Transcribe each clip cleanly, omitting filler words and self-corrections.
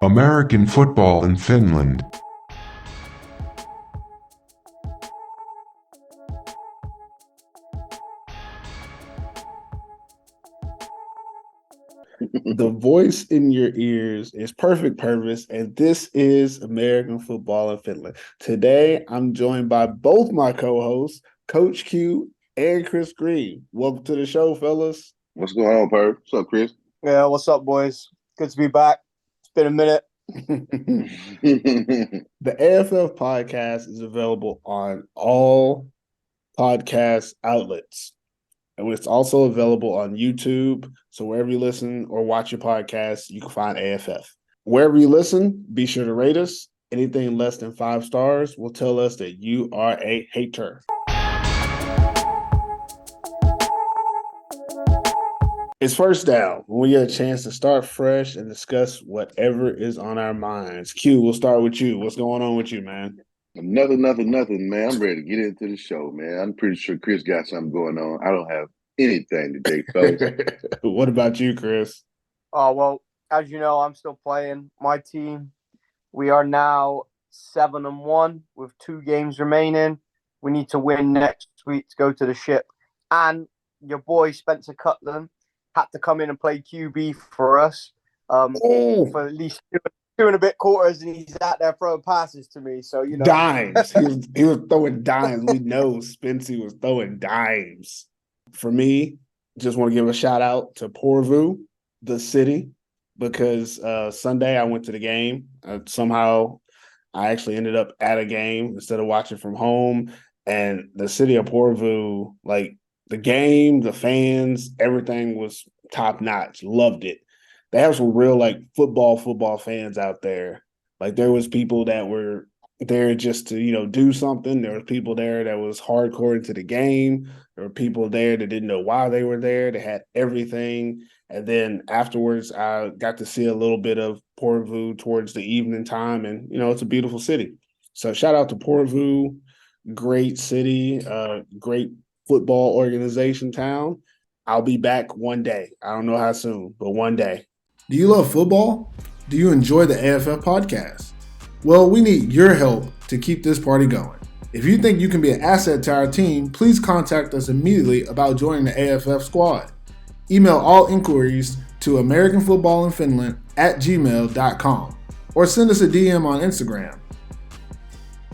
American football in Finland. The voice in your ears is perfect, Pervis, and this is American football in Finland. Today, I'm joined by both my co-hosts, Coach Q and Chris Green. Welcome to the show, fellas. What's going on, Perv? What's up, Chris? Yeah, what's up, boys? Good to be back. It's been a minute. The AFF podcast is available on all podcast outlets. And it's also available on YouTube. So wherever you listen or watch your podcast, you can find AFF. Wherever you listen, be sure to rate us. Anything less than 5 stars will tell us that you are a hater. It's first down. We get a chance to start fresh and discuss whatever is on our minds. Q, we'll start with you. What's going on with you, man? Nothing, man. I'm ready to get into the show, man. I'm pretty sure Chris got something going on. I don't have anything today, fellas. What about you, Chris? Well, as you know, I'm still playing my team. We are now 7-1 with 2 games remaining. We need to win next week to go to the ship. And your boy Spencer Cutland had to come in and play QB for us for at least 2.25 quarters, and he's out there throwing passes to me. So, you know. Dimes. He was throwing dimes. We know Spency was throwing dimes. For me, just want to give a shout out to Porvoo, the city, because Sunday I went to the game. Somehow I actually ended up at a game instead of watching from home. And the city of Porvoo, like the game, the fans, everything was top notch. Loved it. They have some real like football fans out there. Like there was people that were there just to, do something. There were people there that was hardcore into the game. There were people there that didn't know why they were there. They had everything. And then afterwards, I got to see a little bit of Porvoo towards the evening time. And, it's a beautiful city. So shout out to Porvoo. Great city, great football organization town. I'll be back one day. I don't know how soon, but one day. Do you love football? Do you enjoy the AFF podcast? Well, we need your help to keep this party going. If you think you can be an asset to our team, please contact us immediately about joining the AFF squad. Email all inquiries to AmericanFootballInFinland@gmail.com or send us a DM on Instagram.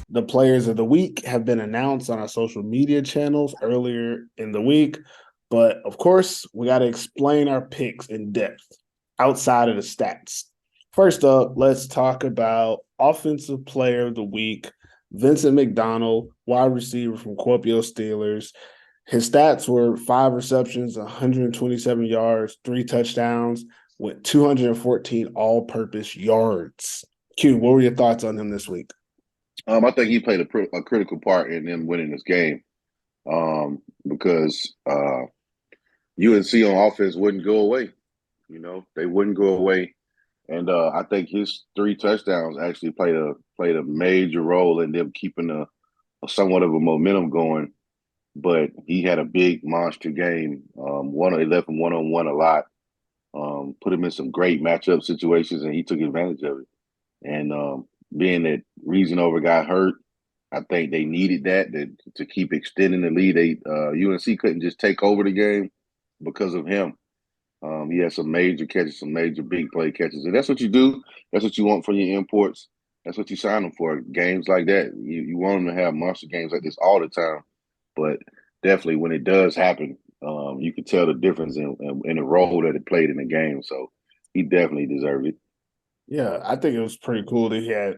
The players of the week have been announced on our social media channels earlier in the week, but of course, we got to explain our picks in depth outside of the stats. First up, let's talk about Offensive Player of the Week, Vincent McDonald, wide receiver from Kuopio Steelers. His stats were 5 receptions, 127 yards, 3 touchdowns, with 214 all-purpose yards. Q, what were your thoughts on him this week? I think he played a critical part in them winning this game because UNC on offense wouldn't go away. They wouldn't go away. And I think his 3 touchdowns actually played a major role in them keeping a somewhat of a momentum going. But he had a big monster game. They left him one-on-one a lot. Put him in some great matchup situations, and he took advantage of it. And being that Reasonover got hurt, I think they needed that to keep extending the lead. UNC couldn't just take over the game because of him. He had some major catches, some major big play catches. And that's what you do. That's what you want from your imports. That's what you sign them for. Games like that. You want them to have monster games like this all the time. But definitely when it does happen, you can tell the difference in the role that it played in the game. So he definitely deserved it. Yeah, I think it was pretty cool that he had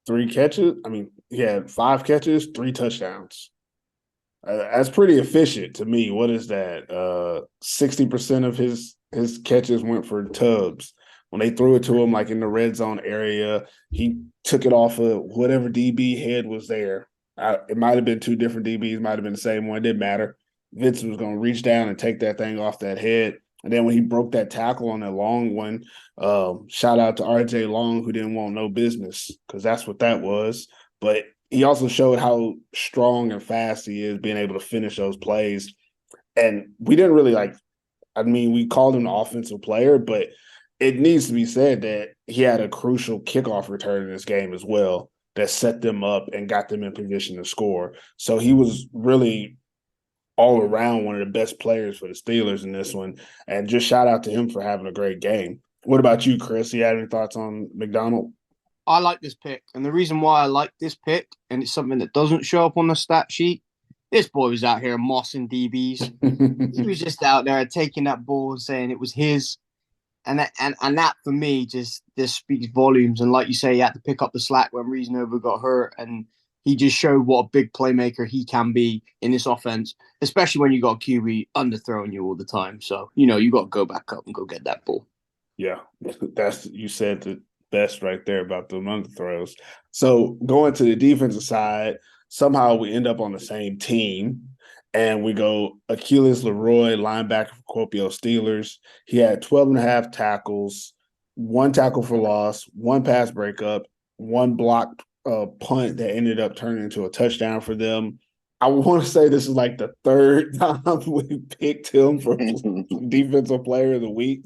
3 catches. I mean, he had 5 catches, 3 touchdowns. That's pretty efficient to me. What is that? 60% of his catches went for tubs. When they threw it to him, like in the red zone area, he took it off of whatever DB head was there. It might have been 2 different DBs, might have been the same one. It didn't matter. Vince was going to reach down and take that thing off that head. And then when he broke that tackle on that long one, shout out to RJ Long, who didn't want no business, because that's what that was. But he also showed how strong and fast he is, being able to finish those plays. And we didn't really we called him the offensive player, but it needs to be said that he had a crucial kickoff return in this game as well that set them up and got them in position to score. So he was really all around one of the best players for the Steelers in this one. And just shout out to him for having a great game. What about you, Chris? You have any thoughts on McDonald? I like this pick. And the reason why I like this pick, and it's something that doesn't show up on the stat sheet, this boy was out here mossing DBs. He was just out there taking that ball and saying it was his. And that for me just speaks volumes. And like you say, he had to pick up the slack when Reasonova got hurt, and he just showed what a big playmaker he can be in this offense, especially when you got QB underthrowing you all the time. So you got to go back up and go get that ball. Yeah, you said the best right there about the underthrows. So going to the defensive side, somehow we end up on the same team. And we go Achilles Leroy, linebacker for Kuopio Steelers. He had 12 and a half tackles, 1 tackle for loss, 1 pass breakup, 1 blocked punt that ended up turning into a touchdown for them. I want to say this is like the 3rd time we picked him for Defensive Player of the Week.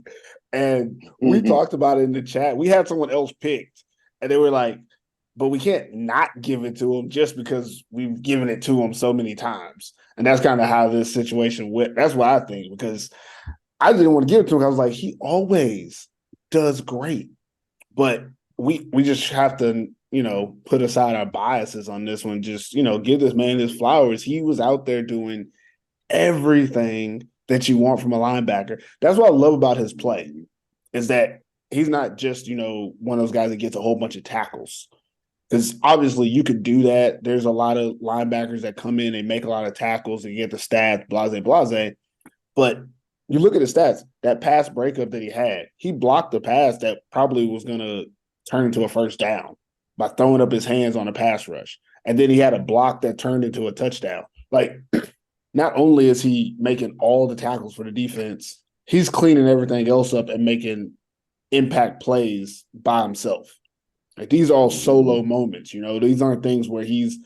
And we talked about it in the chat. We had someone else picked, and they were like, but we can't not give it to him just because we've given it to him so many times. And that's kind of how this situation went. That's what I think, because I didn't want to give it to him. I was like, he always does great. But we just have to, put aside our biases on this one. Just, give this man his flowers. He was out there doing everything that you want from a linebacker. That's what I love about his play, is that he's not just, one of those guys that gets a whole bunch of tackles. Because obviously you could do that. There's a lot of linebackers that come in and make a lot of tackles and get the stats, blase. But you look at the stats, that pass breakup that he blocked the pass that probably was going to turn into a first down by throwing up his hands on a pass rush. And then he had a block that turned into a touchdown. Like, not only is he making all the tackles for the defense, he's cleaning everything else up and making impact plays by himself. Like, these are all solo moments, These aren't things where he's,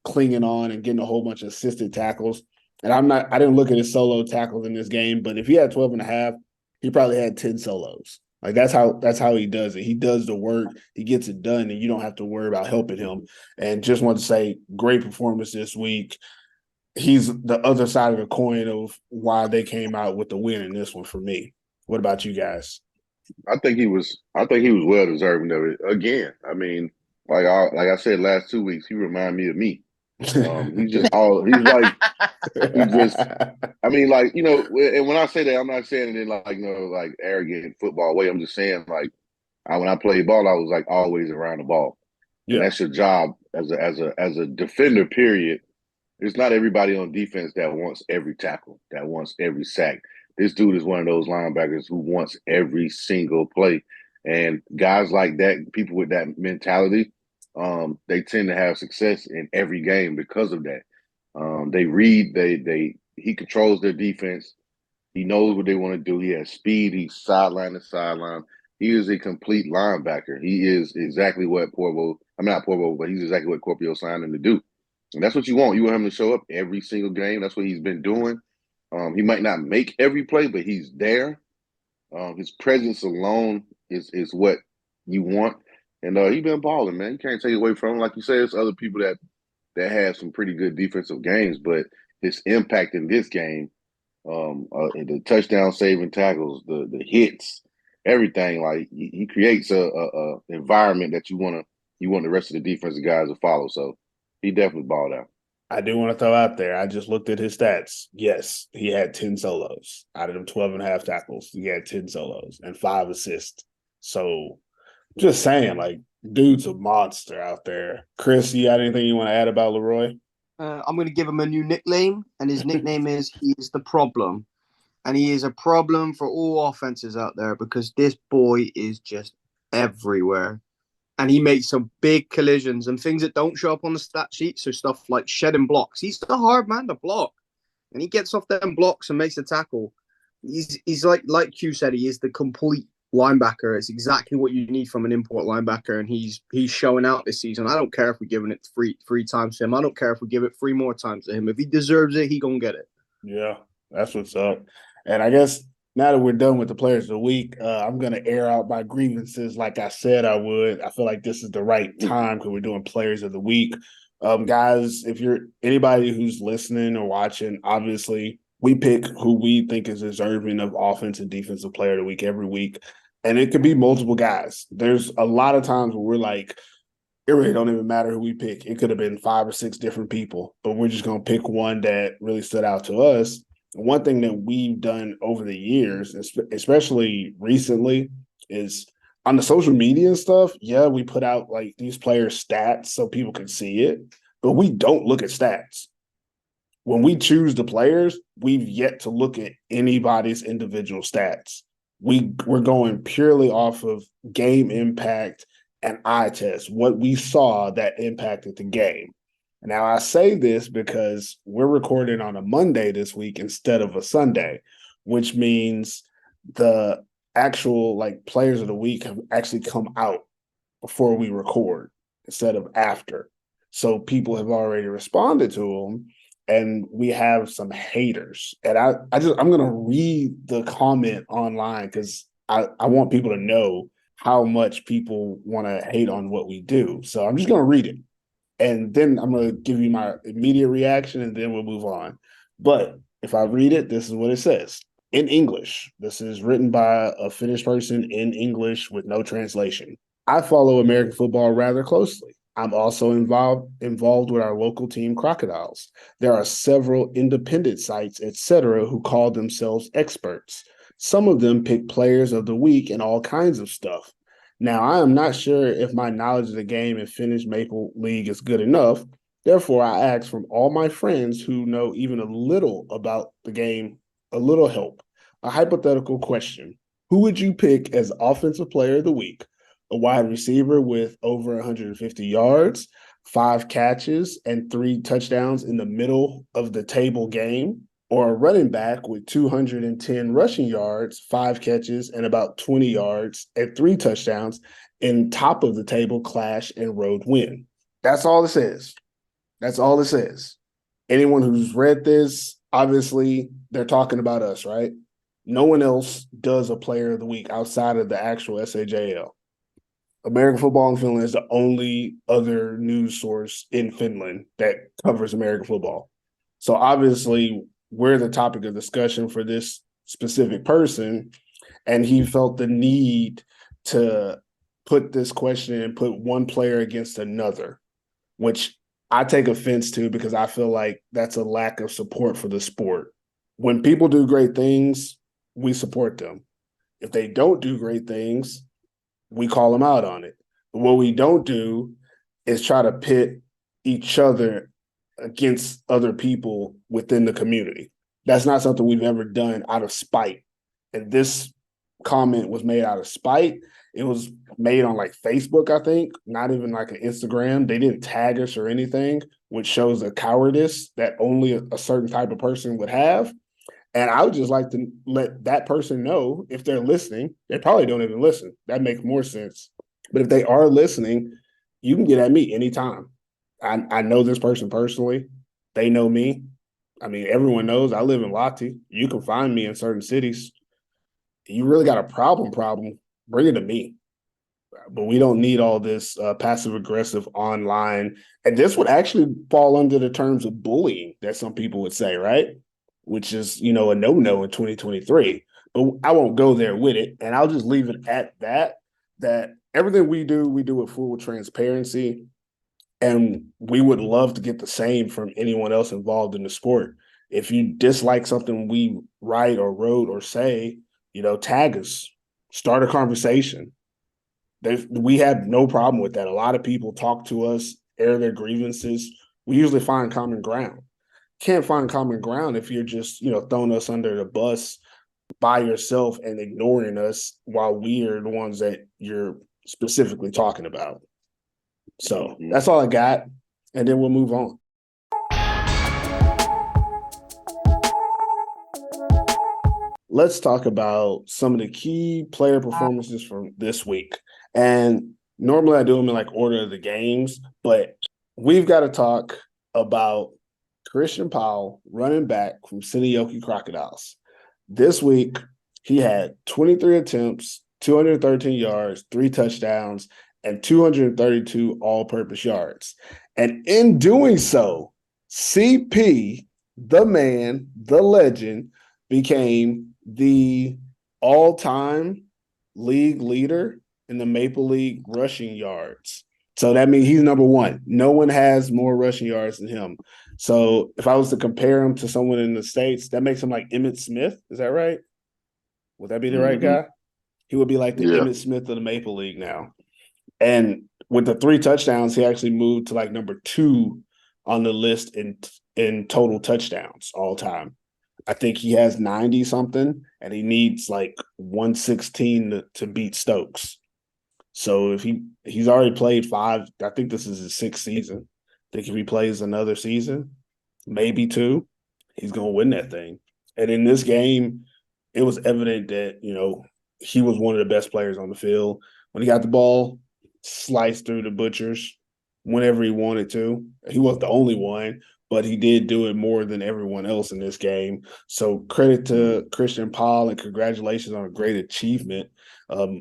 clinging on and getting a whole bunch of assisted tackles. And I didn't look at his solo tackles in this game, but if he had 12 and a half, he probably had 10 solos. Like, that's how he does it. He does the work, he gets it done, and you don't have to worry about helping him. And just want to say, great performance this week. He's the other side of the coin of why they came out with the win in this one for me. What about you guys? I think he was well deserving of it. Again, I mean, like I said last 2 weeks, he reminded me of me. He's I mean, like, and when I say that, I'm not saying it in like arrogant football way. I'm just saying, like, when I played ball, I was like always around the ball. And that's your job as a defender, period. It's not everybody on defense that wants every tackle, that wants every sack. This dude is one of those linebackers who wants every single play. And guys like that, people with that mentality, they tend to have success in every game because of that. They read, he controls their defense. He knows what they want to do. He has speed. He's sideline to sideline. He is a complete linebacker. He is exactly what not Porvo, but he's exactly what Kuopio signed him to do. And that's what you want. You want him to show up every single game. That's what he's been doing. He might not make every play, but he's there. His presence alone is what you want. And he's been balling, man. You can't take it away from him. Like you say, there's other people that have some pretty good defensive games, but his impact in this game, the touchdown saving tackles, the hits, everything, like he creates a environment that you want the rest of the defensive guys to follow. So he definitely balled out. I do want to throw out there, I just looked at his stats. Yes, he had 10 solos. Out of them 12 and a half tackles, he had 10 solos and 5 assists. So just saying, like, dude's a monster out there. Chris, you got anything you want to add about Leroy? I'm going to give him a new nickname, and his nickname is He is the Problem. And he is a problem for all offenses out there because this boy is just everywhere. And he makes some big collisions and things that don't show up on the stat sheet. So stuff like shedding blocks. He's a hard man to block. And he gets off them blocks and makes a tackle. He's like Q said, he is the complete linebacker. It's exactly what you need from an import linebacker. And he's showing out this season. I don't care if we're giving it three times to him. I don't care if we give it 3 more times to him. If he deserves it, he gonna get it. Yeah, that's what's up. And I guess now that we're done with the players of the week, I'm going to air out my grievances like I said I would. I feel like this is the right time because we're doing players of the week. Guys, if you're anybody who's listening or watching, obviously we pick who we think is deserving of offense and defensive player of the week every week. And it could be multiple guys. There's a lot of times where we're like, it really don't even matter who we pick. It could have been 5 or 6 different people, but we're just going to pick one that really stood out to us. One thing that we've done over the years, especially recently, is on the social media and stuff. Yeah, we put out like these players' stats so people can see it, but we don't look at stats. When we choose the players, we've yet to look at anybody's individual stats. We're going purely off of game impact and eye test, what we saw that impacted the game. Now, I say this because we're recording on a Monday this week instead of a Sunday, which means the actual like players of the week have actually come out before we record instead of after. So people have already responded to them, and we have some haters. And I'm gonna read the comment online because I want people to know how much people want to hate on what we do. So I'm just gonna read it. And then I'm going to give you my immediate reaction, and then we'll move on. But if I read it, this is what it says. In English, this is written by a Finnish person in English with no translation. I follow American football rather closely. I'm also involved with our local team, Crocodiles. There are several independent sites, etc., who call themselves experts. Some of them pick players of the week and all kinds of stuff. Now, I am not sure if my knowledge of the game in Finnish Maple League is good enough. Therefore, I ask from all my friends who know even a little about the game, a little help. A hypothetical question. Who would you pick as offensive player of the week? A wide receiver with over 150 yards, 5 catches, and 3 touchdowns in the middle of the table game? Or a running back with 210 rushing yards, 5 catches, and about 20 yards and 3 touchdowns in top of the table clash and road win? That's all it says. That's all it says. Anyone who's read this, obviously, they're talking about us, right? No one else does a player of the week outside of the actual SAJL. American Football in Finland is the only other news source in Finland that covers American football. So obviously, we're the topic of discussion for this specific person, and he felt the need to put this question and put one player against another, which I take offense to because I feel like that's a lack of support for the sport. When people do great things, we support them. If they don't do great things, we call them out on it. But what we don't do is try to pit each other against other people within the community. That's not something we've ever done out of spite. And this comment was made out of spite. It was made on like Facebook, I think, not even like an Instagram. They didn't tag us or anything, which shows a cowardice that only a certain type of person would have. And I would just like to let that person know if they're listening. They probably don't even listen. That makes more sense. But if they are listening, you can get at me anytime. I know this person personally. They know me. I mean, everyone knows I live in Lahti. You can find me in certain cities. You really got a problem, bring it to me. But we don't need all this passive-aggressive online. And this would actually fall under the terms of bullying that some people would say, right? Which is, a no-no in 2023. But I won't go there with it. And I'll just leave it at that everything we do with full transparency. And we would love to get the same from anyone else involved in the sport. If you dislike something we write or wrote or say, tag us, start a conversation. We have no problem with that. A lot of people talk to us, air their grievances. We usually find common ground. Can't find common ground if you're just, throwing us under the bus by yourself and ignoring us while we are the ones that you're specifically talking about. So that's all I got, and then we'll move on. Let's talk about some of the key player performances from this week. And normally I do them in like order of the games, but we've got to talk about Christian Powell, running back from Seinäjoki Crocodiles. This week, he had 23 attempts, 213 yards, 3 touchdowns, and 232 all-purpose yards. And in doing so, CP, the man, the legend, became the all-time league leader in the Maple League rushing yards. So that means he's number one. No one has more rushing yards than him. So if I was to compare him to someone in the States, that makes him like Emmitt Smith. Is that right? Would that be the right guy? He would be like the Emmitt Smith of the Maple League now. And with the 3 touchdowns, he actually moved to like number 2 on the list in total touchdowns all time. I think he has 90 something, and he needs like 116 to beat Stokes. So if he's already played 5, I think this is his 6th season. I think if he plays another season, maybe 2, he's going to win that thing. And in this game, it was evident that, he was one of the best players on the field. When he got the ball, sliced through the butchers whenever he wanted to. He wasn't the only one, but he did do it more than everyone else in this game. So credit to Christian Paul and congratulations on a great achievement of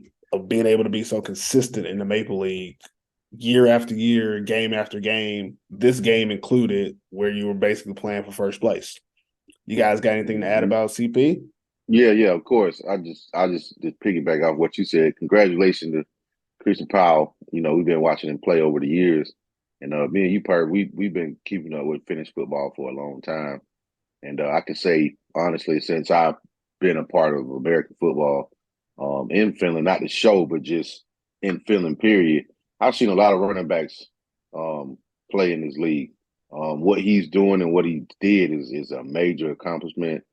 being able to be so consistent in the Maple League year after year, game after game, this game included, where you were basically playing for first place. You guys got anything to add about CP? Yeah, of course. I just to piggyback off what you said. Congratulations to Christian Powell. We've been watching him play over the years. And me and you, Perv, we've been keeping up with Finnish football for a long time. And I can say, honestly, since I've been a part of American football in Finland, not the show, but just in Finland, period, I've seen a lot of running backs play in this league. What he's doing and what he did is a major accomplishment.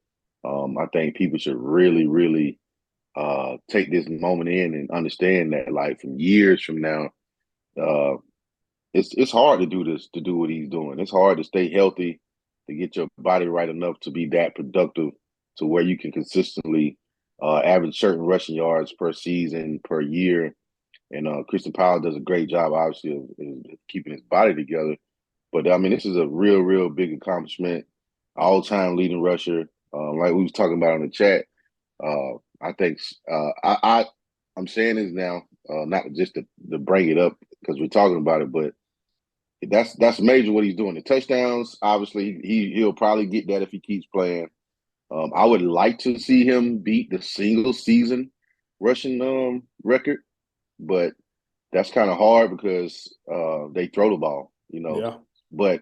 I think people should really, really take this moment in and understand that, like, from years from now, it's hard to do what he's doing. It's hard to stay healthy, to get your body right enough to be that productive to where you can consistently average certain rushing yards per season, per year. And Christian Powell does a great job, obviously, of keeping his body together. But, this is a real, real big accomplishment. All-time leading rusher. Like we was talking about in the chat, I think I'm saying this now, not just to bring it up because we're talking about it, but that's major what he's doing. The touchdowns, obviously, he'll probably get that if he keeps playing. I would like to see him beat the single season rushing record, but that's kind of hard because they throw the ball, Yeah. But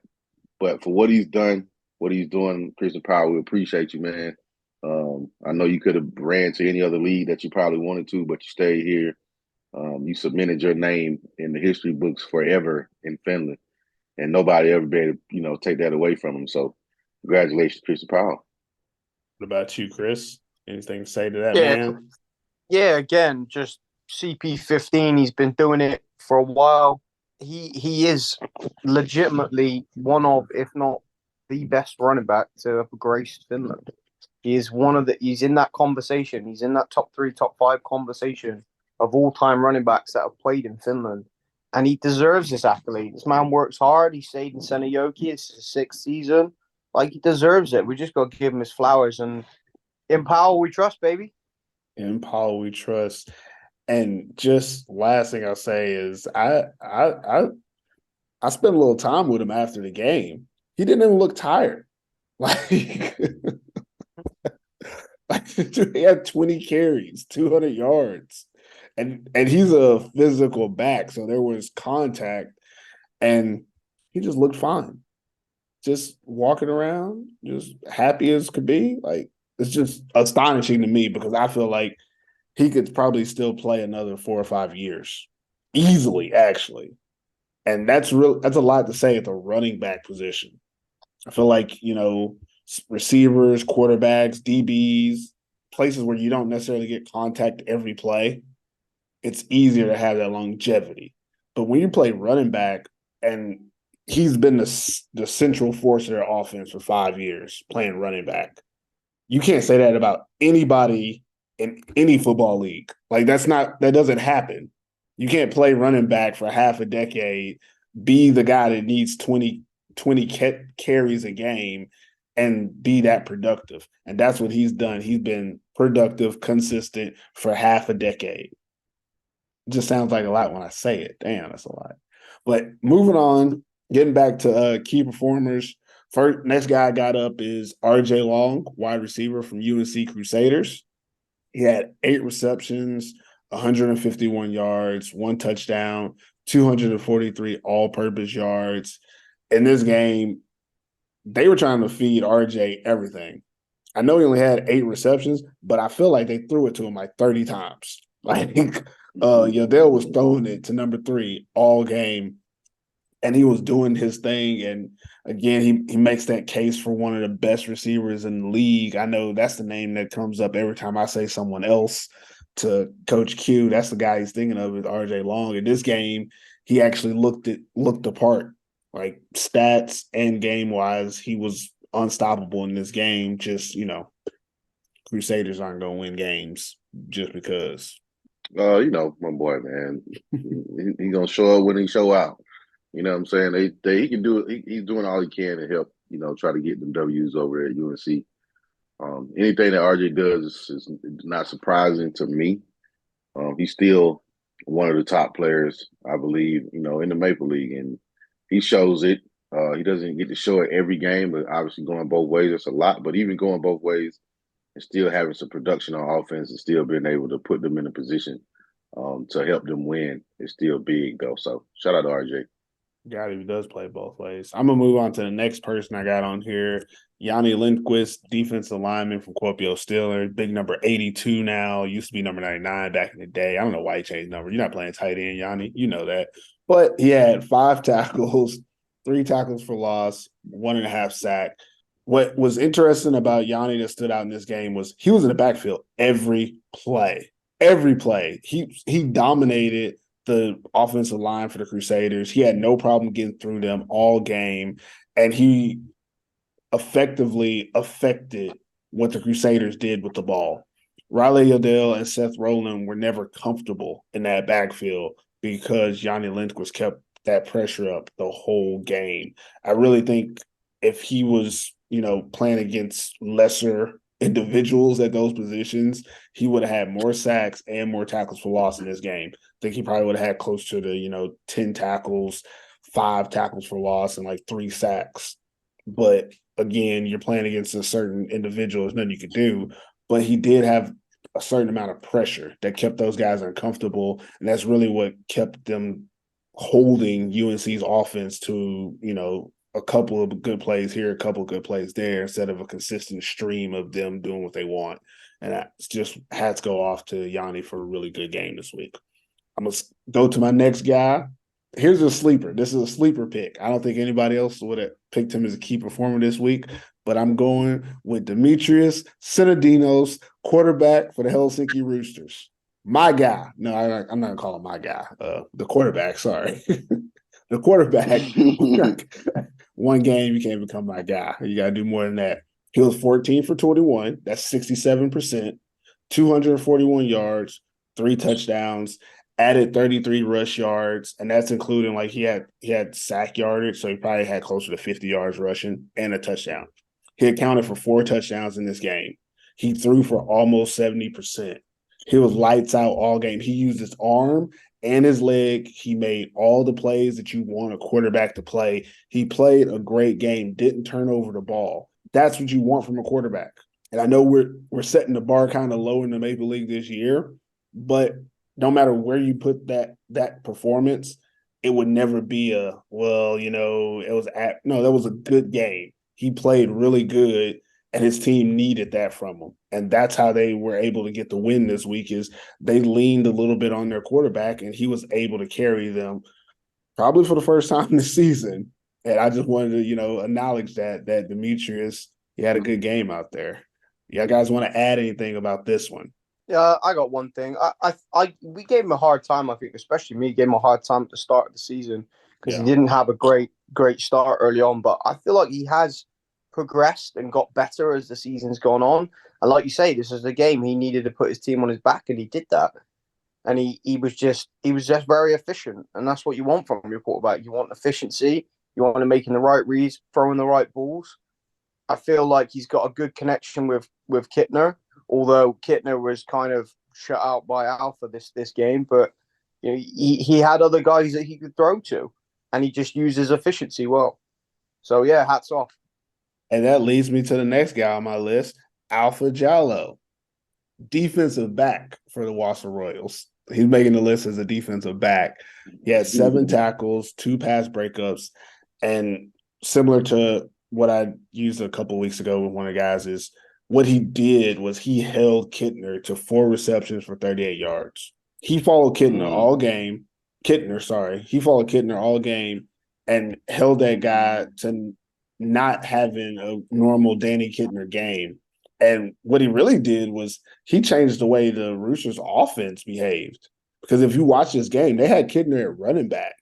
for what he's done, what he's doing, Christian Powell, we appreciate you, man. I know you could have ran to any other league that you probably wanted to, but you stayed here. You submitted your name in the history books forever in Finland, and nobody ever be able to, take that away from him. So congratulations, Christian Powell. What about you, Chris? Anything to say to that, Yeah. man? Yeah, again, just CP15. He's been doing it for a while. He is legitimately one of, if not the best running back to have graced Finland. He's in that conversation. He's in that top 3, top 5 conversation of all-time running backs that have played in Finland. And he deserves this accolade. This man works hard. He stayed in Seinäjoki. It's his 6th season. Like, he deserves it. We just got to give him his flowers. And in Powell we trust, baby. In Powell we trust. And just last thing I'll say is I spent a little time with him after the game. He didn't even look tired. Like he had 20 carries, 200 yards. And he's a physical back, so there was contact, and he just looked fine. Just walking around, just happy as could be. Like, it's just astonishing to me because I feel like he could probably still play another 4 or 5 years. Easily, actually. And that's a lot to say at the running back position. I feel like, receivers, quarterbacks, DBs, places where you don't necessarily get contact every play, it's easier to have that longevity. But when you play running back, and he's been the central force of their offense for 5 years playing running back, you can't say that about anybody in any football league. Like, that doesn't happen. You can't play running back for half a decade, be the guy that needs 20 carries a game, and be that productive. And that's what he's done. He's been productive, consistent for half a decade. It just sounds like a lot when I say it. Damn, that's a lot. But moving on, getting back to key performers. First, next guy I got up is RJ Long, wide receiver from UNC Crusaders. He had 8 receptions, 151 yards, 1 touchdown, 243 all-purpose yards. In this game, they were trying to feed RJ everything. I know he only had 8 receptions, but I feel like they threw it to him like 30 times. Like Yadell was throwing it to number 3 all game, and he was doing his thing. And again, he makes that case for one of the best receivers in the league. I know that's the name that comes up every time I say someone else to Coach Q. That's the guy he's thinking of, is RJ Long. In this game, he actually looked the part, like stats and game wise. He was unstoppable in this game. Just, Crusaders aren't going to win games just because. My boy, man, he gonna show up when he show out. You know what I'm saying? He can do it. He's doing all he can to help, try to get them W's over at UNC. Anything that RJ does is not surprising to me. He's still one of the top players, I believe, in the Maple League, and he shows it. He doesn't get to show it every game, but obviously going both ways, that's a lot. But even going both ways and still having some production on offense and still being able to put them in a position to help them win is still big, though. So shout out to RJ. God, he does play both ways. I'm going to move on to the next person I got on here. Yanni Lindquist, defensive lineman from Kuopio Steelers, big number 82 now. Used to be number 99 back in the day. I don't know why he changed number. You're not playing tight end, Yanni. You know that. But he had 5 tackles, 3 tackles for loss, 1.5 sack. What was interesting about Yanni that stood out in this game was he was in the backfield every play. Every play. He dominated the offensive line for the Crusaders. He had no problem getting through them all game, and he effectively affected what the Crusaders did with the ball. Riley Odell and Seth Rowland were never comfortable in that backfield because Yanni Lindquist kept that pressure up the whole game. I really think if he was, playing against lesser individuals at those positions, he would have had more sacks and more tackles for loss in this game. I think he probably would have had close to the, 10 tackles, 5 tackles for loss, and like 3 sacks. But again, you're playing against a certain individual. There's nothing you could do. But he did have a certain amount of pressure that kept those guys uncomfortable. And that's really what kept them holding UNC's offense to, a couple of good plays here, a couple of good plays there, instead of a consistent stream of them doing what they want. And that's just hats go off to Yanni for a really good game this week. I'm going to go to my next guy. Here's a sleeper. This is a sleeper pick. I don't think anybody else would have picked him as a key performer this week, but I'm going with Demetrius Sinodinos, quarterback for the Helsinki Roosters. My guy. No, I'm not going to call him my guy. The quarterback, sorry. The quarterback. One game, you can't become my guy. You got to do more than that. He was 14 for 21. That's 67%, 241 yards, 3 touchdowns, added 33 rush yards, and that's including he had sack yardage, so he probably had closer to 50 yards rushing and a touchdown. He accounted for 4 touchdowns in this game. He threw for almost 70%. He was lights out all game. He used his arm and his leg. He made all the plays that you want a quarterback to play. He played a great game, didn't turn over the ball. That's what you want from a quarterback. And I know we're setting the bar kind of low in the Maple League this year, but no matter where you put that performance, it would never be that was a good game. He played really good, and his team needed that from him. And that's how they were able to get the win this week, is they leaned a little bit on their quarterback, and he was able to carry them probably for the first time this season. And I just wanted to, acknowledge that Demetrius, he had a good game out there. You guys want to add anything about this one? Yeah, I got one thing. We gave him a hard time, I think, especially me, gave him a hard time at the start of the season because he didn't have a great start early on. But I feel like he has progressed and got better as the season's gone on. And like you say, this is the game he needed to put his team on his back, and he did that. And he was just very efficient, and that's what you want from your quarterback. You want efficiency. You want him making the right reads, throwing the right balls. I feel like he's got a good connection with Kittner, although Kittner was kind of shut out by Alpha this game. But he had other guys that he could throw to, and he just used his efficiency well. So yeah, hats off. And that leads me to the next guy on my list, Alpha Jallo, defensive back for the Wausau Royals. He's making the list as a defensive back. He had 7 tackles, 2 pass breakups, and similar to what I used a couple weeks ago with one of the guys is what he did was he held Kittner to 4 receptions for 38 yards. He followed Kittner all game. He followed Kittner all game and held that guy to not having a normal Danny Kittner game. And what he really did was he changed the way the Roosters offense behaved. Because if you watch this game, they had Kittner at running back.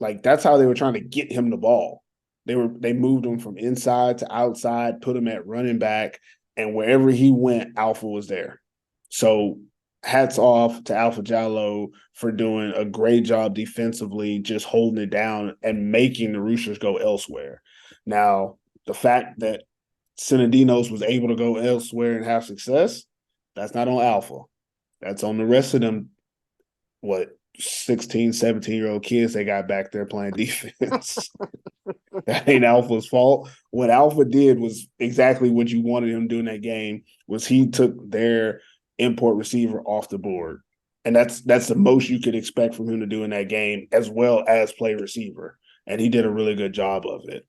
Like, that's how they were trying to get him the ball. They moved him from inside to outside, put him at running back, and wherever he went, Alpha was there. So hats off to Alpha Jallo for doing a great job defensively, just holding it down and making the Roosters go elsewhere. Now, the fact that Sinadinos was able to go elsewhere and have success, that's not on Alpha. That's on the rest of them, 16, 17-year-old kids they got back there playing defense. That ain't Alpha's fault. What Alpha did was exactly what you wanted him doing that game, was he took their import receiver off the board. And that's the most you could expect from him to do in that game, as well as play receiver. And he did a really good job of it.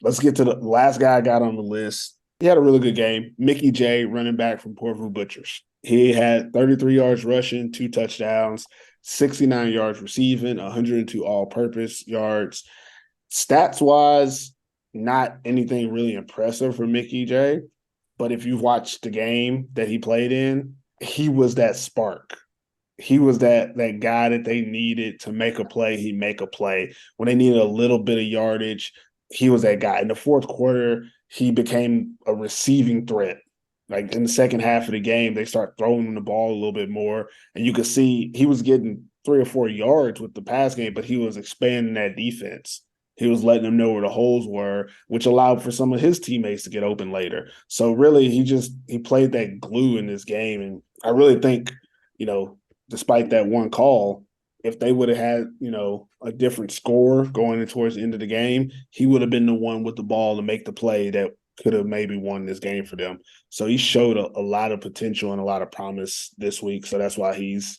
Let's get to the last guy I got on the list. He had a really good game. Mickey J, running back from Porvoo Butchers. He had 33 yards rushing, 2 touchdowns, 69 yards receiving, 102 all-purpose yards. Stats-wise, not anything really impressive for Mickey J, but if you've watched the game that he played in, he was that spark. He was that guy that they needed to make a play. He'd make a play. When they needed a little bit of yardage, he was that guy. In the fourth quarter, he became a receiving threat. Like in the second half of the game, they start throwing him the ball a little bit more. And you could see he was getting 3 or 4 yards with the pass game, but he was expanding that defense. He was letting them know where the holes were, which allowed for some of his teammates to get open later. So really, he played that glue in this game. And I really think, despite that one call, if they would have had, a different score going towards the end of the game, he would have been the one with the ball to make the play that could have maybe won this game for them. So he showed a lot of potential and a lot of promise this week. So that's why he's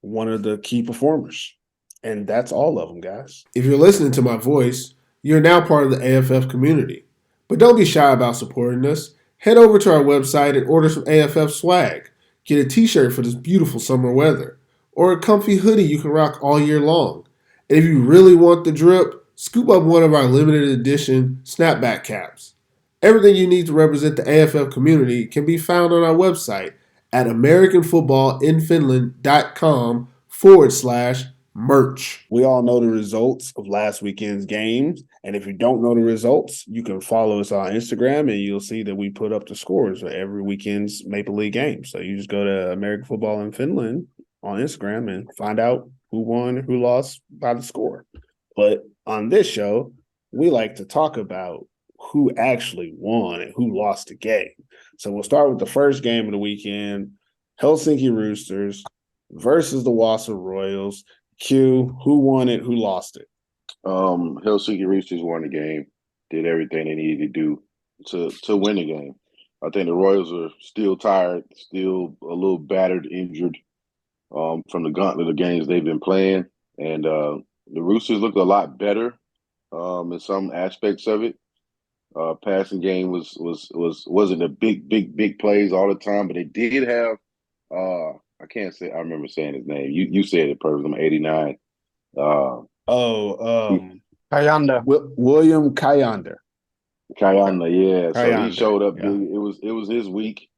one of the key performers. And that's all of them, guys. If you're listening to my voice, you're now part of the AFF community. But don't be shy about supporting us. Head over to our website and order some AFF swag. Get a t-shirt for this beautiful summer weather, or a comfy hoodie you can rock all year long. And if you really want the drip, scoop up one of our limited edition snapback caps. Everything you need to represent the AFF community can be found on our website at AmericanFootballInFinland.com/merch. We all know the results of last weekend's games. And if you don't know the results, you can follow us on Instagram and you'll see that we put up the scores for every weekend's Maple League game. So you just go to American Football in Finland on Instagram and find out who won, who lost by the score. But on this show, we like to talk about who actually won and who lost the game. So we'll start with the first game of the weekend, Helsinki Roosters versus the Wausau Royals. Q, who won it, who lost it? Helsinki Roosters won the game, did everything they needed to do to win the game. I think the Royals are still tired, still a little battered, injured from the gauntlet of games they've been playing. And the Roosters looked a lot better in some aspects of it. Passing game wasn't a big plays all the time, but they did have I remember saying his name. You said it, Pervis. I'm 89. Kayanda. William Kayanda. Kayanda, yeah. So he showed up yeah. big. It was his week.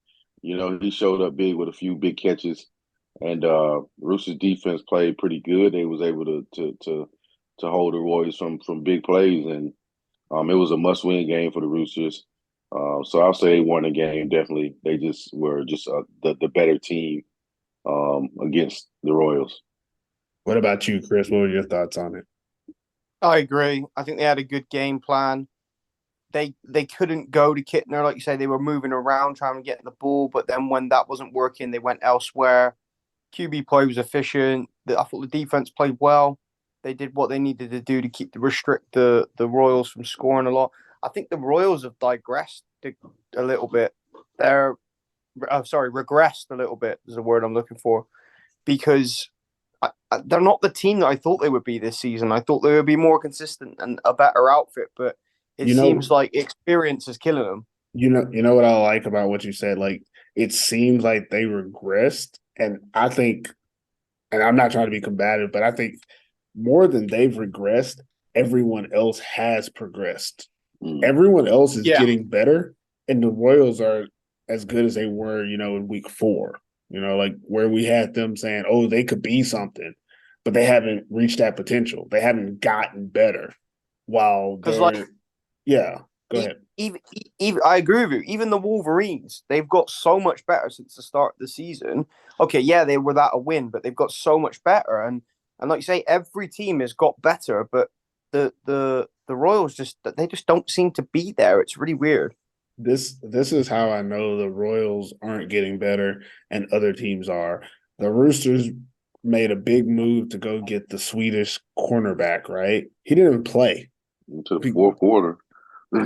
He showed up big with a few big catches. And Roosters defense played pretty good. They was able to hold the Royals from big plays, and it was a must-win game for the Roosters. So I'll say they won the game. Definitely, they just were the better team against the Royals. What about you, Chris? What were your thoughts on it? I agree. I think they had a good game plan. they couldn't go to Kittner, like you say. They were moving around trying to get the ball, but then when that wasn't working, they went elsewhere. QB play was efficient. I thought the defense played well. They did what they needed to do to restrict the Royals from scoring a lot. I think the Royals have digressed a little bit. Regressed a little bit is the word I'm looking for, because they're not the team that I thought they would be this season. I thought they would be more consistent and a better outfit, but it seems like experience is killing them. You know what I like about what you said? Like, it seems like they regressed, and I think, and I'm not trying to be combative, but I think more than they've regressed, everyone else has progressed. Everyone else is getting better, and the Royals are as good as they were, in week 4. Like where we had them saying, oh, they could be something, but they haven't reached that potential. They haven't gotten better. While they're, go ahead. Even I agree with you. Even the Wolverines, they've got so much better since the start of the season. Okay, yeah, they were without a win, but they've got so much better. And like you say, every team has got better, but the Royals just don't seem to be there. It's really weird. This is how I know the Royals aren't getting better and other teams are. The Roosters made a big move to go get the Swedish cornerback, right? He didn't even play. Into the fourth quarter.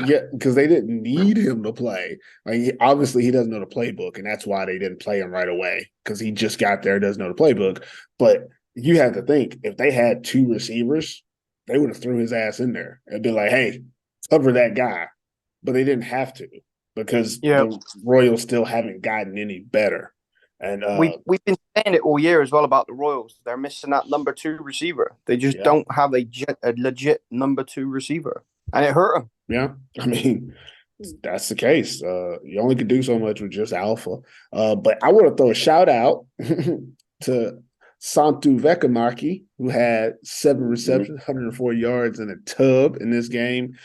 Yeah, because they didn't need him to play. Like, obviously, he doesn't know the playbook, and that's why they didn't play him right away, because he just got there, doesn't know the playbook. But you have to think, if they had 2 receivers, they would have threw his ass in there and be like, hey, cover that guy. But they didn't have to, because the Royals still haven't gotten any better. And we've been saying it all year as well about the Royals. They're missing that number 2 receiver. They just don't have a legit number 2 receiver, and it hurt them. Yeah, I mean, that's the case. You only could do so much with just alpha. But I want to throw a shout out to Santu Vekamaki, who had 7 receptions, 104 yards, and a tub in this game.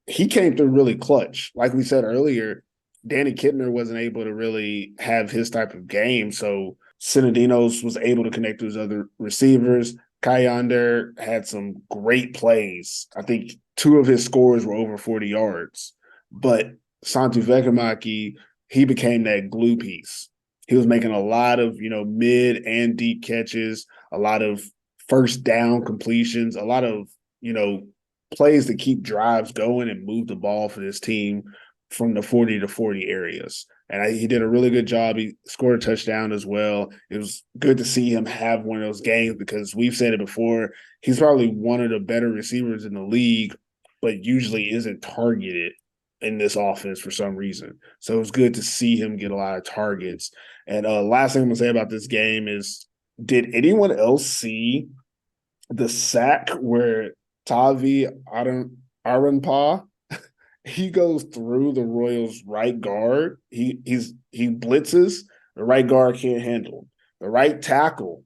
He came through really clutch. Like we said earlier, Danny Kittner wasn't able to really have his type of game, so Sinadinos was able to connect to his other receivers. Kayander had some great plays. I think 2 of his scores were over 40 yards. But Santu Vekamaki, he became that glue piece. He was making a lot of, mid and deep catches, a lot of first down completions, a lot of, plays to keep drives going and move the ball for this team from the 40 to 40 areas. And he did a really good job. He scored a touchdown as well. It was good to see him have one of those games, because we've said it before, he's probably one of the better receivers in the league, but usually isn't targeted in this offense for some reason. So it was good to see him get a lot of targets. And last thing I'm going to say about this game is, did anyone else see the sack where Tavi Aranpa, he goes through the Royals' right guard. He blitzes. The right guard can't handle him. The right tackle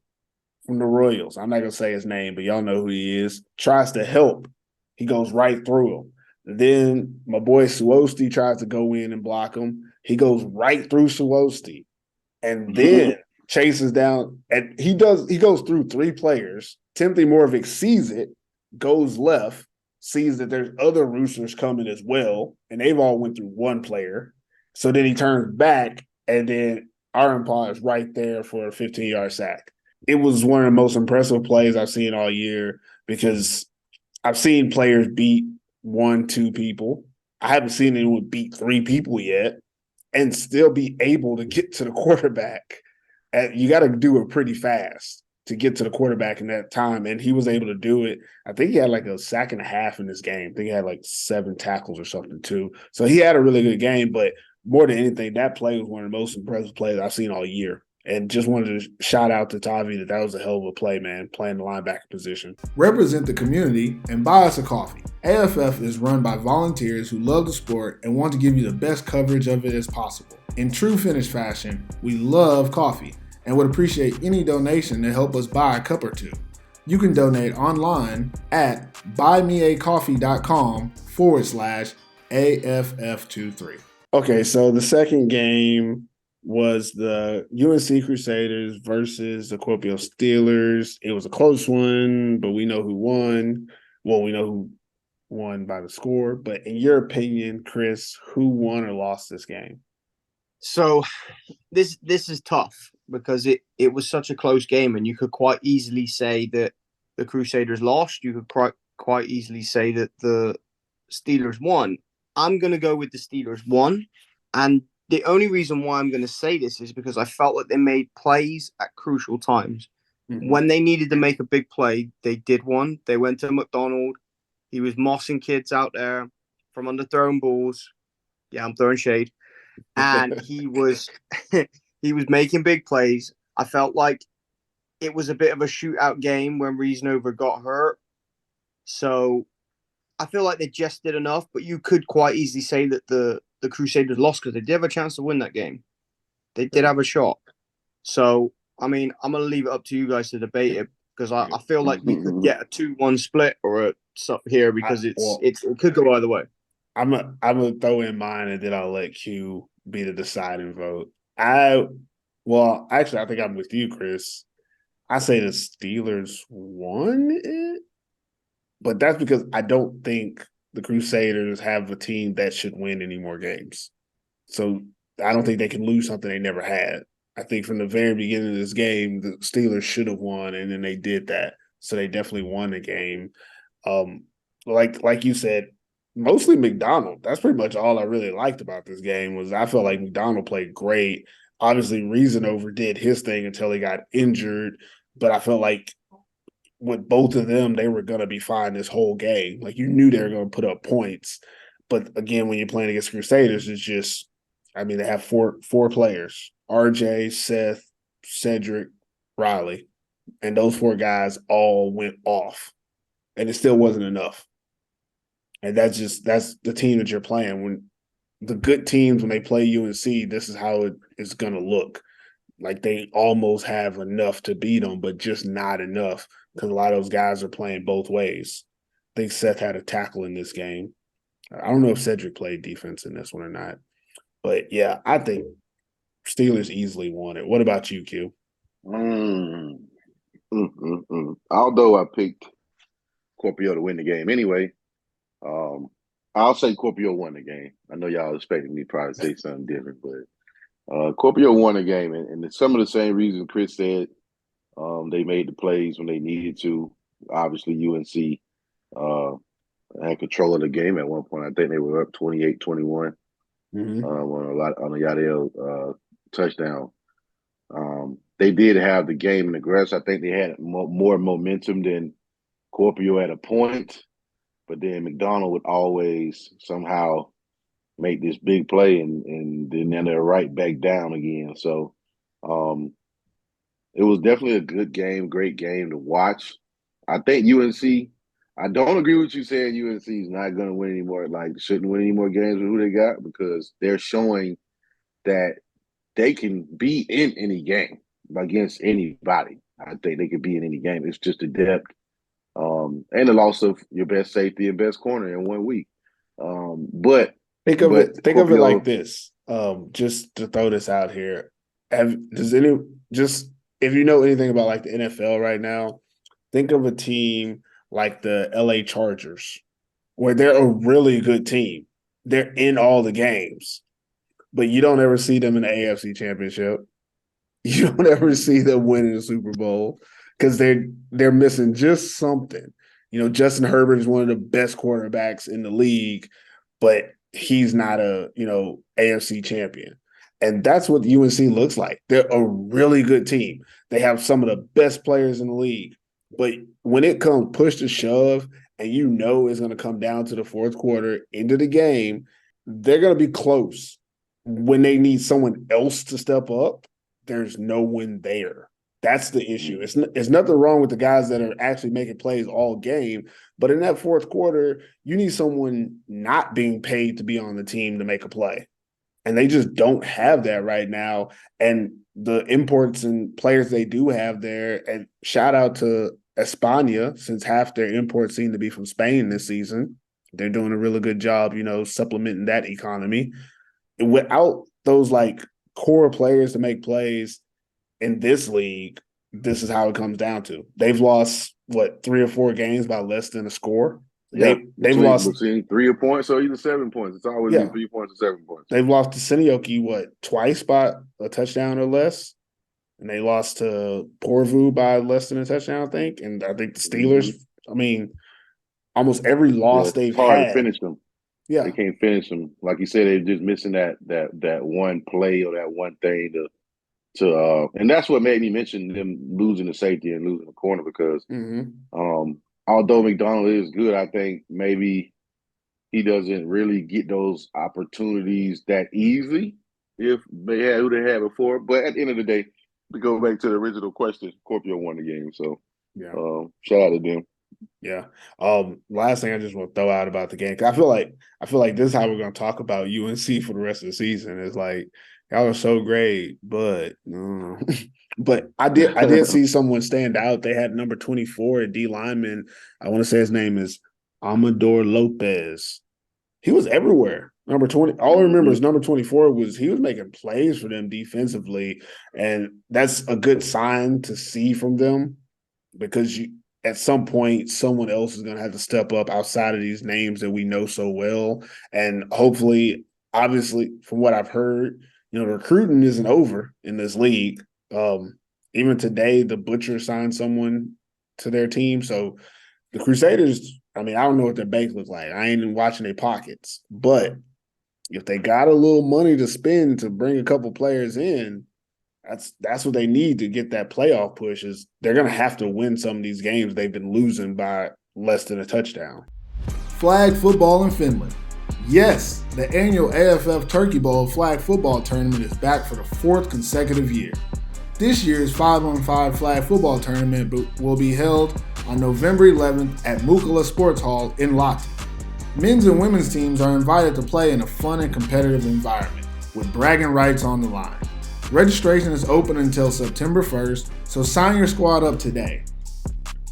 from the Royals, I'm not going to say his name, but y'all know who he is, tries to help. He goes right through him. Then my boy Suwosti tries to go in and block him. He goes right through Suwosti. And then chases down, and he goes through 3 players. Timothy Moravec sees it, goes left, sees that there's other Roosters coming as well, and they've all went through 1 player. So then he turns back, and then Aranpa is right there for a 15-yard sack. It was one of the most impressive plays I've seen all year, because I've seen players beat 1, 2 people. I haven't seen anyone beat 3 people yet and still be able to get to the quarterback. You got to do it pretty fast to get to the quarterback in that time, and he was able to do it. I think he had like a sack and a half in this game. I think he had like 7 tackles or something too. So he had a really good game, but more than anything, that play was one of the most impressive plays I've seen all year. And just wanted to shout out to Tavi that was a hell of a play, man, playing the linebacker position. Represent the community and buy us a coffee. AFF is run by volunteers who love the sport and want to give you the best coverage of it as possible. In true Finnish fashion, we love coffee and would appreciate any donation to help us buy a cup or 2. You can donate online at buymeacoffee.com/AFF23. Okay, so the second game was the UNC Crusaders versus the Kuopio Steelers. It was a close one, but we know who won. Well, we know who won by the score. But in your opinion, Chris, who won or lost this game? So this is tough because it was such a close game, and you could quite easily say that the Crusaders lost. You could quite easily say that the Steelers won. I'm going to go with the Steelers won, and the only reason why I'm going to say this is because I felt like they made plays at crucial times. Mm-hmm. When they needed to make a big play, they did one. They went to McDonald. He was mossing kids out there from under throwing balls. Yeah, I'm throwing shade. And he was he was making big plays. I felt like it was a bit of a shootout game when Reasanover got hurt. So I feel like they just did enough, but you could quite easily say that the Crusaders lost because they did have a chance to win that game. They did have a shot. So, I mean, I'm going to leave it up to you guys to debate it because I feel like we could get a 2-1 split or a something here because it could go either way. I'm gonna throw in mine and then I'll let Q be the deciding vote. I think I'm with you, Chris. I say the Steelers won it, but that's because I don't think the Crusaders have a team that should win any more games. So I don't think they can lose something they never had. I think from the very beginning of this game, the Steelers should have won, and then they did that. So they definitely won the game. Like you said, mostly McDonald. That's pretty much all I really liked about this game was I felt like McDonald played great. Obviously, Reasanover did his thing until he got injured, but I felt like with both of them, they were going to be fine this whole game. Like you knew they were going to put up points. But again, when you're playing against Crusaders, it's just, I mean, they have four players, RJ, Seth, Cedric, Riley, and those four guys all went off, and it still wasn't enough. And that's the team that you're playing. When the good teams, when they play UNC, this is how it is going to look. Like they almost have enough to beat them, but just not enough because a lot of those guys are playing both ways. I think Seth had a tackle in this game. I don't know if Cedric played defense in this one or not. But, yeah, I think Steelers easily won it. What about you, Q? Although I picked Kuopio to win the game anyway, I'll say Kuopio won the game. I know y'all expecting me to probably say something different, but Kuopio won the game. And some of the same reasons Chris said, they made the plays when they needed to. Obviously, UNC had control of the game at one point. I think they were up 28-21 on a Yadiel touchdown. They did have the game in the grass. I think they had more momentum than Kuopio at a point, but then McDonald would always somehow make this big play, and then they're right back down again. So it was definitely a good game, great game to watch. I think UNC, I don't agree with you saying UNC is not going to win anymore, like shouldn't win any more games with who they got, because they're showing that they can be in any game against anybody. I think they could be in any game. It's just the depth and the loss of your best safety and best corner in 1 week. But think of it like this. Just to throw this out here, if you know anything about like the NFL right now, think of a team like the LA Chargers, where they're a really good team. They're in all the games, but you don't ever see them in the AFC Championship. You don't ever see them winning the Super Bowl because they're missing just something. You know, Justin Herbert is one of the best quarterbacks in the league, but he's not a, AFC champion. And that's what UNC looks like. They're a really good team. They have some of the best players in the league. But when it comes push to shove, and it's going to come down to the fourth quarter into the game, they're going to be close. When they need someone else to step up, there's no one there. That's the issue. It's nothing wrong with the guys that are actually making plays all game, but in that fourth quarter, you need someone not being paid to be on the team to make a play. And they just don't have that right now. And the imports and players they do have there, and shout out to España, since half their imports seem to be from Spain this season. They're doing a really good job, supplementing that economy. Without those like core players to make plays in this league, this is how it comes down to. They've lost 3 or 4 games by less than a score. Yeah, They've lost between 3 points or even 7 points. It's always Yeah. been 3 points or 7 points. they've lost to Seinäjoki twice by a touchdown or less, and they lost to Porvoo by less than a touchdown, I think. And I think the Steelers. I mean, almost every Yeah, loss it's they've hard to had. finish them. Yeah, They can't finish them. Like you said, they're just missing that one play or that one thing and that's what made me mention them losing the safety and losing the corner because although McDonald is good, I think maybe he doesn't really get those opportunities that easily if they had who they had before. But at the end of the day, we go back to the original question. Scorpio won the game, so yeah. shout out to them. Yeah. Last thing I just want to throw out about the game, 'cause I feel like this is how we're going to talk about UNC for the rest of the season. It's like y'all are so great, but but I did see someone stand out. They had number 24 at D lineman. I want to say his name is Amador Lopez. He was everywhere. Number 20. All I remember is number 24 he was making plays for them defensively, and that's a good sign to see from them because at some point, someone else is going to have to step up outside of these names that we know so well. And hopefully, obviously, from what I've heard, recruiting isn't over in this league. Even today, the Butchers signed someone to their team. So the Crusaders, I mean, I don't know what their bank looks like. I ain't even watching their pockets. But if they got a little money to spend to bring a couple players in, that's what they need to get that playoff push. Is they're going to have to win some of these games they've been losing by less than a touchdown. Flag football in Finland. Yes, the annual AFF Turkey Bowl flag football tournament is back for the 4th consecutive year. This year's 5-on-5 flag football tournament will be held on November 11th at Mukula Sports Hall in Lahti. Men's and women's teams are invited to play in a fun and competitive environment with bragging rights on the line. Registration is open until September 1st, so sign your squad up today.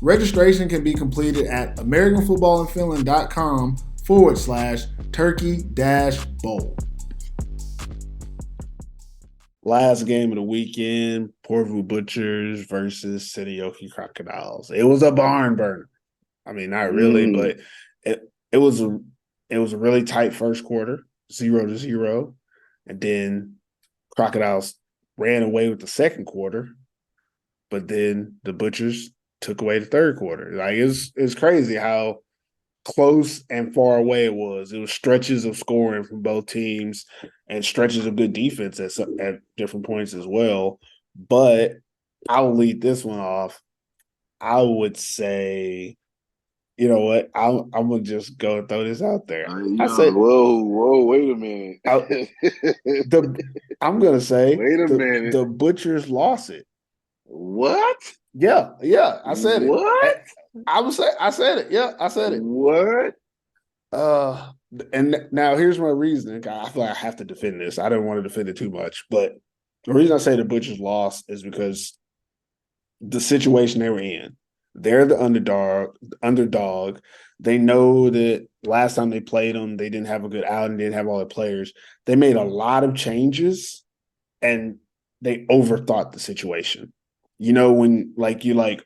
Registration can be completed at AmericanFootballInFinland.com/turkey-bowl. Last game of the weekend, Porvoo Butchers versus Seinäjoki Crocodiles. It was a barn burner. I mean, not really, but it was a really tight first quarter, 0-0, and then Crocodiles ran away with the second quarter, but then the Butchers took away the third quarter. Like it's crazy how close and far away it was. It was stretches of scoring from both teams and stretches of good defense at different points as well. But I'll lead this one off. I would say, you know what? I'm gonna just go and throw this out there. I said, whoa, wait a minute. I'm gonna say, wait a minute. The Butchers lost it. What? Yeah, I said it. What? I said it. Yeah, I said it. What? And now here's my reasoning. I feel like I have to defend this. I don't want to defend it too much, but the reason I say the Butchers lost is because the situation they were in. They're the underdog. They know that last time they played them, they didn't have a good outing, didn't have all the players. They made a lot of changes, and they overthought the situation. When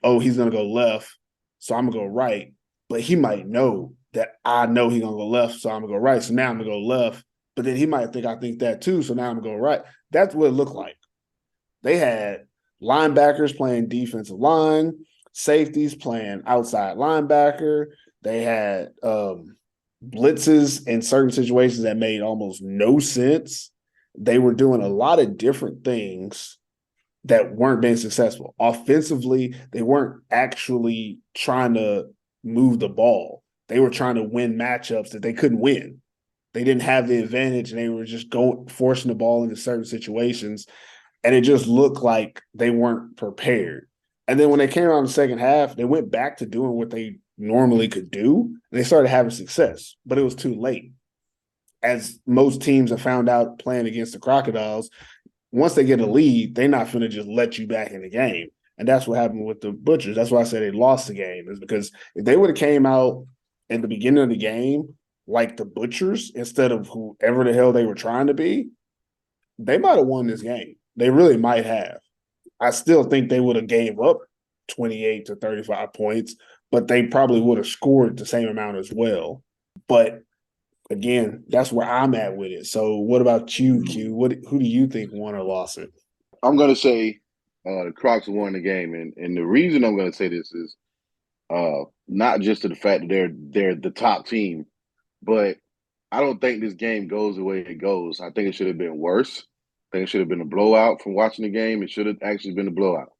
oh, he's gonna go left, so I'm gonna go right, but he might know that I know he's gonna go left, so I'm gonna go right. So now I'm gonna go left, but then he might think I think that too, so now I'm gonna go right. That's what it looked like. They had linebackers playing defensive line, safeties playing outside linebacker. They had blitzes in certain situations that made almost no sense. They were doing a lot of different things that weren't being successful. Offensively, they weren't actually trying to move the ball. They were trying to win matchups that they couldn't win. They didn't have the advantage, and they were just forcing the ball into certain situations, and it just looked like they weren't prepared. And then when they came around the second half, they went back to doing what they normally could do, and they started having success, but it was too late. As most teams have found out playing against the Crocodiles, once they get a lead, they're not going to just let you back in the game. And that's what happened with the Butchers. That's why I said they lost the game, is because if they would have came out in the beginning of the game like the Butchers instead of whoever the hell they were trying to be, they might have won this game. They really might have. I still think they would have gave up 28 to 35 points, but they probably would have scored the same amount as well. But again, that's where I'm at with it. So what about you, Q? Who do you think won or lost it? I'm going to say the Crocs won the game, and the reason I'm going to say this is not just to the fact that they're the top team, but I don't think this game goes the way it goes. I think it should have been worse. I think it should have been a blowout from watching the game. It should have actually been a blowout.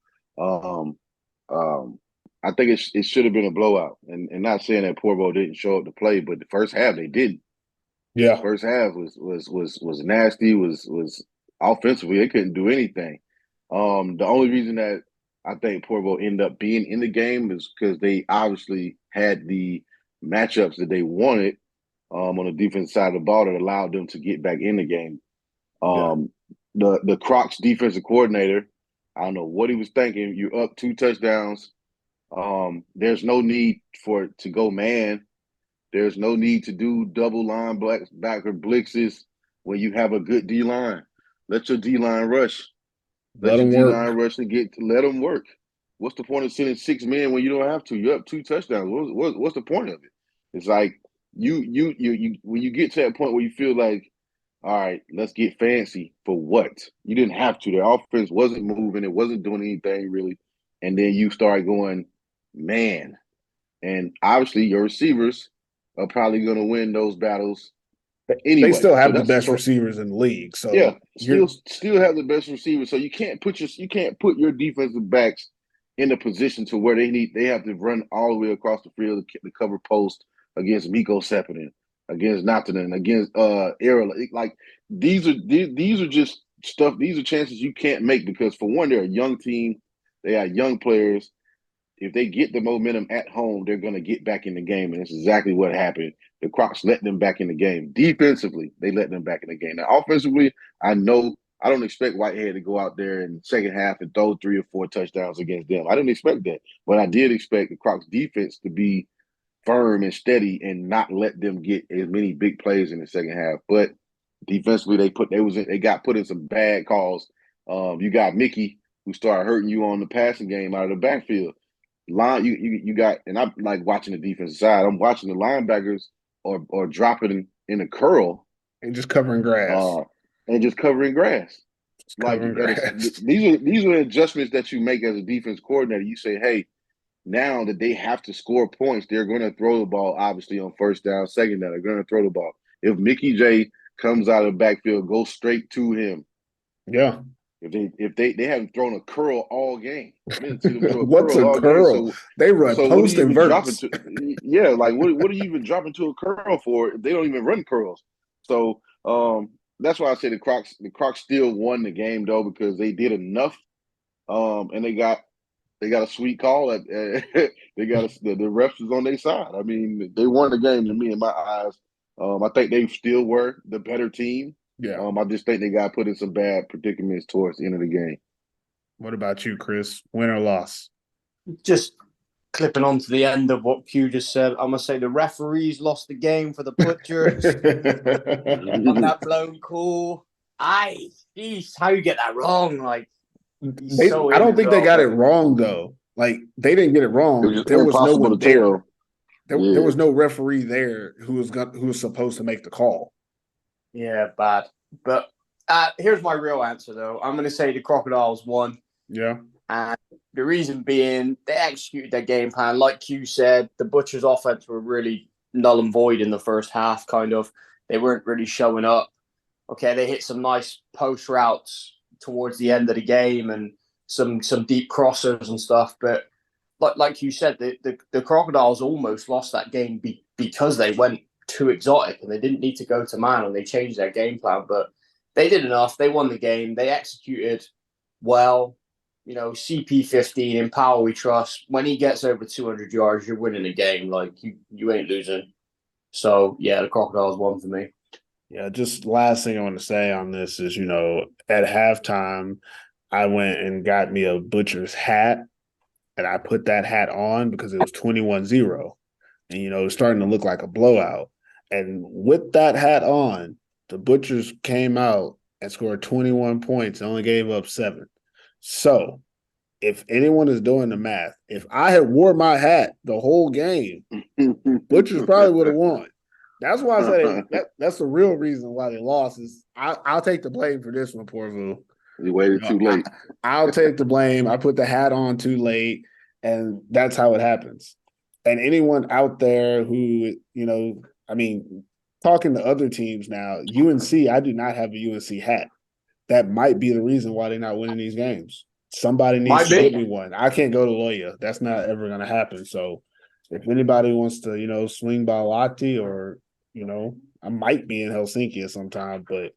I think it should have been a blowout. And not saying that Porvo didn't show up to play, but the first half they didn't. Yeah. First half was nasty, was offensively, they couldn't do anything. The only reason that I think Porvo ended up being in the game is because they obviously had the matchups that they wanted on the defense side of the ball that allowed them to get back in the game. The Crocs defensive coordinator, I don't know what he was thinking. You're up 2 touchdowns. There's no need for it to go man. There's no need to do double linebacker blitzes when you have a good D line. Let your D line rush. Let your them D work. line rush and let them work. What's the point of sending 6 men when you don't have to? You're up 2 touchdowns. What's the point of it? It's like you when you get to that point where you feel like, all right, let's get fancy for what? You didn't have to. The offense wasn't moving. It wasn't doing anything really. And then you start going, man. And obviously your receivers are probably going to win those battles anyway. They still have the best receivers in the league. So yeah, still have the best receivers. So you can't put your defensive backs in a position to where they have to run all the way across the field to cover post against Miko Sepinen, against Natanen, against Errol. Like these are just stuff. These are chances you can't make because for one, they're a young team. They are young players. If they get the momentum at home, they're going to get back in the game, and that's exactly what happened. The Crocs let them back in the game. Defensively, they let them back in the game. Now, offensively, I don't expect Whitehead to go out there in the second half and throw 3 or 4 touchdowns against them. I didn't expect that, but I did expect the Crocs defense to be firm and steady and not let them get as many big plays in the second half. But defensively, they got put in some bad calls. You got Mickey, who started hurting you on the passing game out of the backfield. You got, and I'm like watching the defensive side. I'm watching the linebackers or dropping in a curl and just covering grass. These are adjustments that you make as a defense coordinator. You say, hey, now that they have to score points, they're going to throw the ball. Obviously, on first down, second down, they're going to throw the ball. If Mickey J comes out of the backfield, go straight to him. Yeah. If they haven't thrown a curl all game, I didn't see them throw a What's curl a all curl? game. So they run post and verts. Yeah, like what are you even dropping to a curl for? If they don't even run curls. So that's why I say the Crocs still won the game though because they did enough, and they got a sweet call. The refs was on their side. I mean, they won the game to me in my eyes. I think they still were the better team. Yeah. I just think they got put in some bad predicaments towards the end of the game. What about you, Chris? Win or loss? Just clipping on to the end of what Q just said, I'm going to say the referees lost the game for the Butchers on that blown call. Jeez, how you get that wrong? Like, I don't think they got it wrong, though. Like, they didn't get it wrong. There was no one there. There was no referee there who was supposed to make the call. Yeah, bad. But here's my real answer, though. I'm going to say the Crocodiles won. Yeah. And the reason being, they executed their game plan. Like Q said, the Butchers' offense were really null and void in the first half, kind of. They weren't really showing up. Okay, they hit some nice post routes towards the end of the game and some deep crossers and stuff. But like you said, the Crocodiles almost lost that game because they went too exotic and they didn't need to go to man and they changed their game plan. But they did enough. They won the game. They executed well. You know, CP15 in power we trust. When he gets over 200 yards, you're winning the game. Like, you ain't losing. So, yeah, the Crocodiles won for me. Yeah, just last thing I want to say on this is, at halftime, I went and got me a Butcher's hat, and I put that hat on because it was 21-0. And, it was starting to look like a blowout. And with that hat on, the Butchers came out and scored 21 points and only gave up 7. So if anyone is doing the math, if I had wore my hat the whole game, Butchers probably would have won. That's why I said that's the real reason why they lost. Is I'll take the blame for this one, Porvu. You waited too late. I'll take the blame. I put the hat on too late, and that's how it happens. And anyone out there who, talking to other teams now, UNC, I do not have a UNC hat. That might be the reason why they're not winning these games. Somebody needs to give me one. I can't go to Loya. That's not ever going to happen. So if anybody wants to, swing by Lahti or, I might be in Helsinki at some time, but,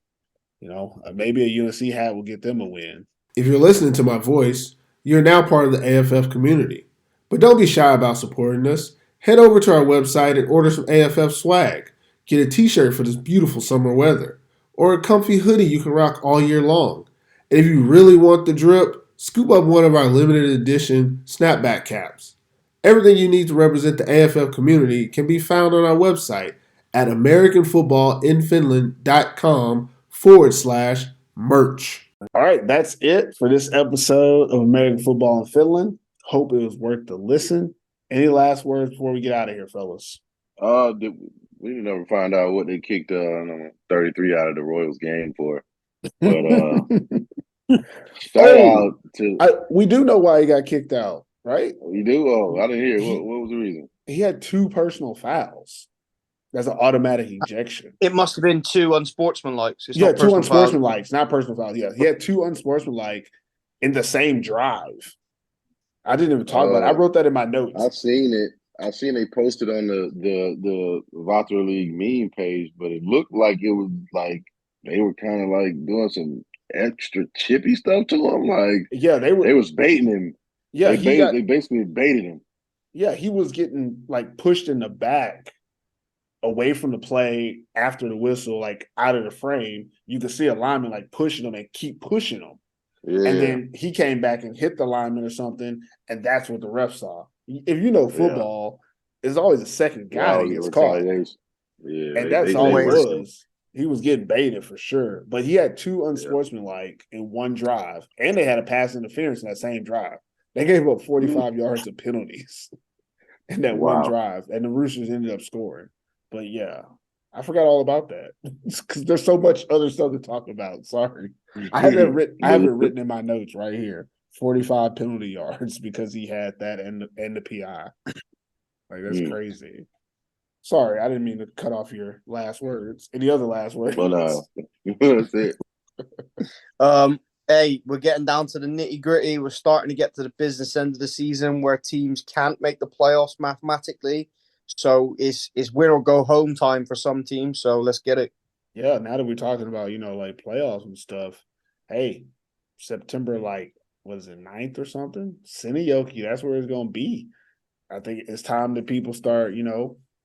maybe a UNC hat will get them a win. If you're listening to my voice, you're now part of the AFF community. But don't be shy about supporting us. Head over to our website and order some AFF swag. Get a t-shirt for this beautiful summer weather, or a comfy hoodie you can rock all year long. And if you really want the drip, scoop up one of our limited edition snapback caps. Everything you need to represent the AFF community can be found on our website at americanfootballinfinland.com/merch. All right, that's it for this episode of American Football in Finland. Hope it was worth the listen. Any last words before we get out of here, fellas? We didn't ever find out what they kicked 33 out of the Royals game for. But shout out to we do know why he got kicked out, right? You do? Oh, I didn't hear. What was the reason? He had 2 personal fouls. That's an automatic ejection. It must have been 2 unsportsmanlike. Yeah, 2 unsportsmanlike, not personal fouls. Yeah, he had 2 unsportsmanlike in the same drive. I didn't even talk about it. I wrote that in my notes. I've seen it. I've seen they posted on the Vatra League meme page, but it looked like it was like they were kind of like doing some extra chippy stuff to him. Like, yeah, they was baiting him. Yeah, they basically baited him. Yeah, he was getting like pushed in the back away from the play after the whistle, like out of the frame. You could see a lineman like pushing him and keep pushing him. Yeah. And then he came back and hit the lineman or something, and that's what the ref saw. If you know football, there's always a second guy that gets caught. Yeah, and that's all it was. He was getting baited for sure. But he had 2 unsportsmanlike in one drive, and they had a pass interference in that same drive. They gave up 45 yards of penalties in that one drive, and the Roosters ended up scoring. But, yeah, I forgot all about that because there's so much other stuff to talk about. Sorry. I have it written in my notes right here. 45 penalty yards because he had that and the PI. Like, that's crazy. Sorry, I didn't mean to cut off your last words. Any other last words? Well, that's it. Hey, we're getting down to the nitty-gritty. We're starting to get to the business end of the season where teams can't make the playoffs mathematically. So it's win or go home time for some teams. So let's get it. Yeah, now that we're talking about, like playoffs and stuff, hey, September, what is it, 9th or something? Seinäjoki, that's where it's going to be. I think it's time that people start,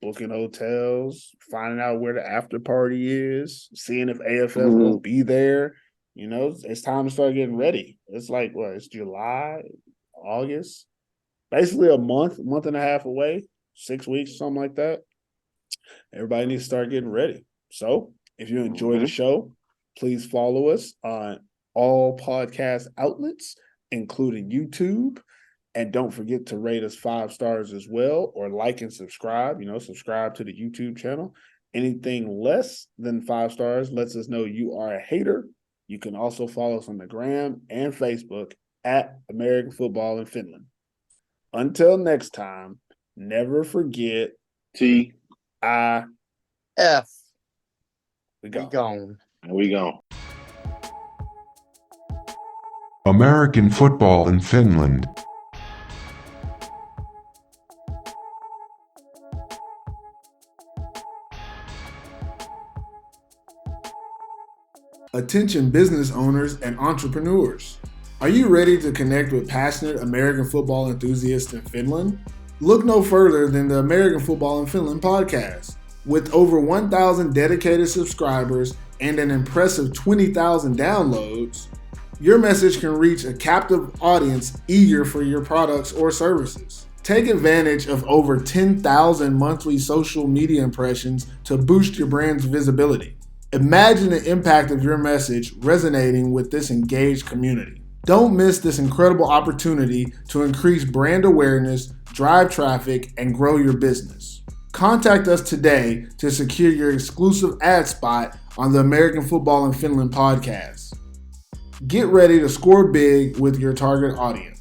booking hotels, finding out where the after party is, seeing if AFF will be there. It's time to start getting ready. It's it's July, August, basically a month and a half away, 6 weeks, something like that. Everybody needs to start getting ready. So if you enjoy the show, please follow us on all podcast outlets, including YouTube. And don't forget to rate us 5 stars as well, or like and subscribe. Subscribe to the YouTube channel. Anything less than 5 stars lets us know you are a hater. You can also follow us on the Gram and Facebook at American Football in Finland. Until next time, never forget TIF. We gone. American Football in Finland. Attention business owners and entrepreneurs. Are you ready to connect with passionate American football enthusiasts in Finland? Look no further than the American Football in Finland podcast. With over 1,000 dedicated subscribers and an impressive 20,000 downloads, your message can reach a captive audience eager for your products or services. Take advantage of over 10,000 monthly social media impressions to boost your brand's visibility. Imagine the impact of your message resonating with this engaged community. Don't miss this incredible opportunity to increase brand awareness, drive traffic, and grow your business. Contact us today to secure your exclusive ad spot on the American Football in Finland podcast. Get ready to score big with your target audience.